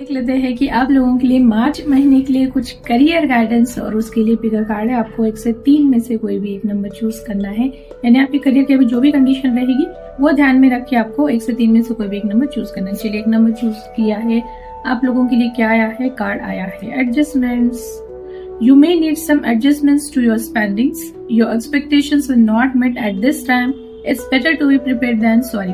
देख लेते हैं कि आप लोगों के लिए मार्च महीने के लिए कुछ करियर गाइडेंस और उसके लिए पिकर कार्ड है। आपको 1 से 3 में से कोई भी एक नंबर चूज करना है, यानी आपके करियर की अभी जो भी कंडीशन रहेगी वो ध्यान में रख के आपको 1 से 3 में से कोई भी एक नंबर चूज करना है। चलिए, एक नंबर चूज किया है। आप लोगों के लिए क्या आया है? कार्ड आया है adjustments. You may need some adjustments to your spendings. Your expectations were not met at this time. It's better to be prepared than sorry.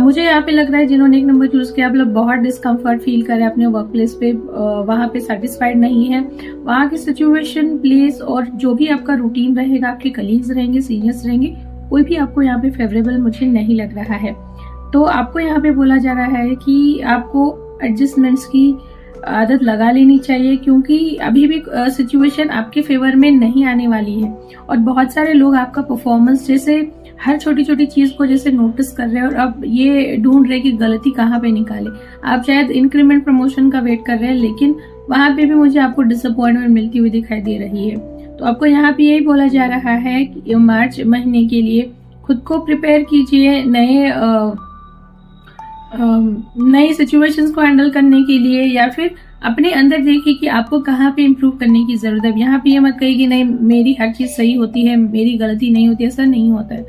मुझे यहाँ पे लग रहा है जिन्होंने एक नंबर चूज किया, आप लोग बहुत डिस्कम्फर्ट फील कर रहे हैं अपने वर्क प्लेस पे, वहाँ पे सेटिस्फाइड नहीं है। वहाँ की सिचुएशन, प्लेस और जो भी आपका रूटीन रहेगा, आपके कलीग्स रहेंगे, सीनियर्स रहेंगे, कोई भी आपको यहाँ पे फेवरेबल मुझे नहीं लग रहा है। तो आपको यहाँ पे बोला जा रहा है कि आपको एडजस्टमेंट्स की आदत लगा लेनी चाहिए, क्योंकि अभी भी सिचुएशन आपके फेवर में नहीं आने वाली है और बहुत सारे लोग आपका परफॉर्मेंस जैसे हर छोटी छोटी चीज को जैसे नोटिस कर रहे हैं और अब ये ढूंढ रहे कि गलती कहाँ पे निकाले। आप शायद इंक्रीमेंट प्रमोशन का वेट कर रहे हैं, लेकिन वहां पे भी मुझे आपको डिसअपॉइंटमेंट मिलती हुई दिखाई दे रही है। तो आपको यहाँ पे यही बोला जा रहा है कि मार्च महीने के लिए खुद को प्रिपेयर कीजिए नई सिचुएशंस को हैंडल करने के लिए, या फिर अपने अंदर देखिए कि आपको कहाँ पे इम्प्रूव करने की जरूरत है। यहाँ पे ये मत कहिए कि नहीं मेरी हर चीज सही होती है, मेरी गलती नहीं होती, ऐसा नहीं होता है।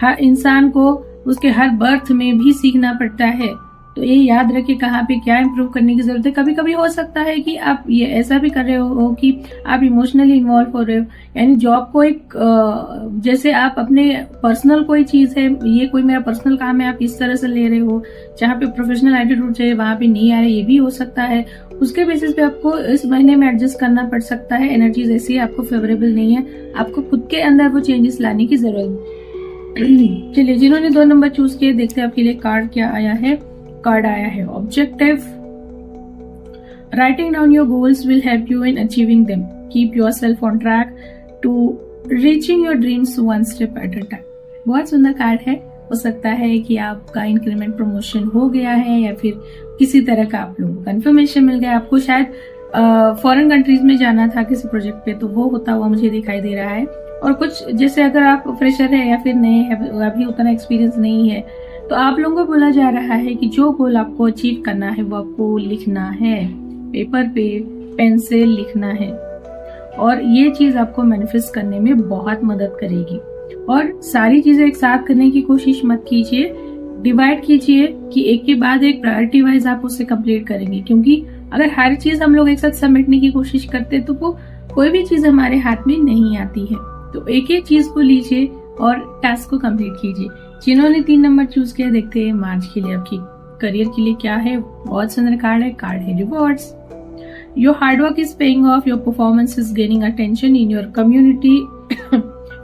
हर इंसान को उसके हर बर्थ में भी सीखना पड़ता है। तो ये याद रखिए कहाँ पे क्या इम्प्रूव करने की जरूरत है। कभी कभी हो सकता है कि आप ये ऐसा भी कर रहे हो कि आप इमोशनली इन्वॉल्व हो रहे हो, यानी जॉब को एक जैसे आप अपने पर्सनल कोई चीज है, ये कोई मेरा पर्सनल काम है, आप इस तरह से ले रहे हो, जहाँ पे प्रोफेशनल एटीट्यूड चाहिए वहां पे नहीं आ रहा, ये भी हो सकता है। उसके बेसिस पे आपको इस महीने में एडजस्ट करना पड़ सकता है। एनर्जीज ऐसी आपको फेवरेबल नहीं है, आपको खुद के अंदर वो चेंजेस लाने की जरूरत है। चलिए, जिन्होंने 2 नंबर चूज किए, देखते हैं आपके लिए कार्ड क्या आया है। कार्ड आया है objective. Writing down your goals will help you in achieving them. Keep yourself on track to reaching your dreams one step at a time. बहुत सुंदर कार्ड है। हो सकता है कि आपका इंक्रीमेंट प्रमोशन हो गया है, या फिर किसी तरह का आप लोगों को कंफर्मेशन मिल गया। आपको शायद फॉरेन कंट्रीज में जाना था किसी प्रोजेक्ट पे, तो वो होता हुआ मुझे दिखाई दे रहा है। और कुछ जैसे अगर आप फ्रेशर है या फिर नए हैं, अभी उतना एक्सपीरियंस नहीं है, तो आप लोगों को बोला जा रहा है कि जो गोल आपको अचीव करना है वो आपको लिखना है, पेपर पे पेन से लिखना है, और ये चीज आपको मैनिफेस्ट करने में बहुत मदद करेगी। और सारी चीजें एक साथ करने की कोशिश मत कीजिए, डिवाइड कीजिए कि एक के बाद एक प्रायोरिटी वाइज आप उसे कंप्लीट करेंगे। क्योंकि अगर हर चीज हम लोग एक साथ समेटने की कोशिश करते तो वो कोई भी चीज हमारे हाथ में नहीं आती है। तो एक एक चीज को लीजिए और टास्क को कंप्लीट कीजिए। जिन्होंने 3 नंबर चूज किया, देखते हैं मार्च के लिए आपकी करियर के लिए क्या है। बहुत सुंदर कार्ड है rewards. Your hard work is paying off, your performance is gaining attention in your community,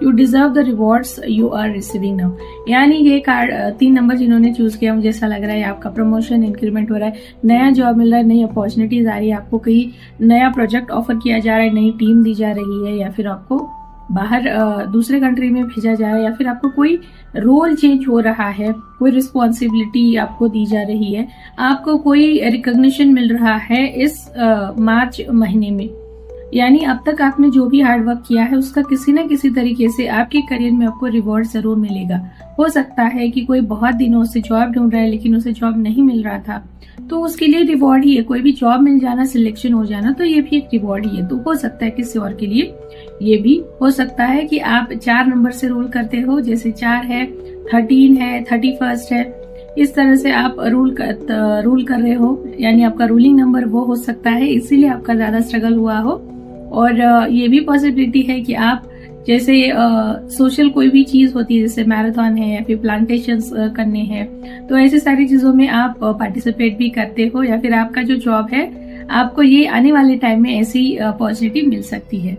you deserve the rewards you are receiving now. यानी ये कार्ड 3 नंबर जिन्होंने चूज किया, मुझे ऐसा लग रहा है आपका प्रमोशन, इंक्रीमेंट हो रहा है, नया जॉब मिल रहा है, नई अपॉर्चुनिटीज आ रही है, आपको कहीं नया प्रोजेक्ट ऑफर किया जा रहा है, नई टीम दी जा रही है, या फिर आपको बाहर दूसरे कंट्री में भेजा जा रहा है, या फिर आपको कोई रोल चेंज हो रहा है, कोई रिस्पॉन्सिबिलिटी आपको दी जा रही है, आपको कोई रिकॉग्निशन मिल रहा है इस मार्च महीने में। यानी अब तक आपने जो भी हार्डवर्क किया है उसका किसी न किसी तरीके से आपके करियर में आपको रिवॉर्ड जरूर मिलेगा। हो सकता है कि कोई बहुत दिनों से जॉब ढूंढ रहा है लेकिन उसे जॉब नहीं मिल रहा था, तो उसके लिए रिवॉर्ड ही है। कोई भी जॉब मिल जाना, सिलेक्शन हो जाना, तो ये भी एक रिवॉर्ड ही है। तो हो सकता है किसी और के लिए ये भी हो सकता है कि आप 4 नंबर से रूल करते हो, जैसे 4 है, 13 है, 31 है, इस तरह से आप रूल कर रहे हो, यानी आपका रूलिंग नंबर वो हो सकता है, इसीलिए आपका ज्यादा स्ट्रगल हुआ हो। और ये भी पॉसिबिलिटी है कि आप जैसे सोशल कोई भी चीज होती है, जैसे मैराथन है या फिर प्लांटेशंस करने हैं, तो ऐसी सारी चीजों में आप पार्टिसिपेट भी करते हो, या फिर आपका जो जॉब है आपको ये आने वाले टाइम में ऐसी अपॉर्चुनिटी मिल सकती है।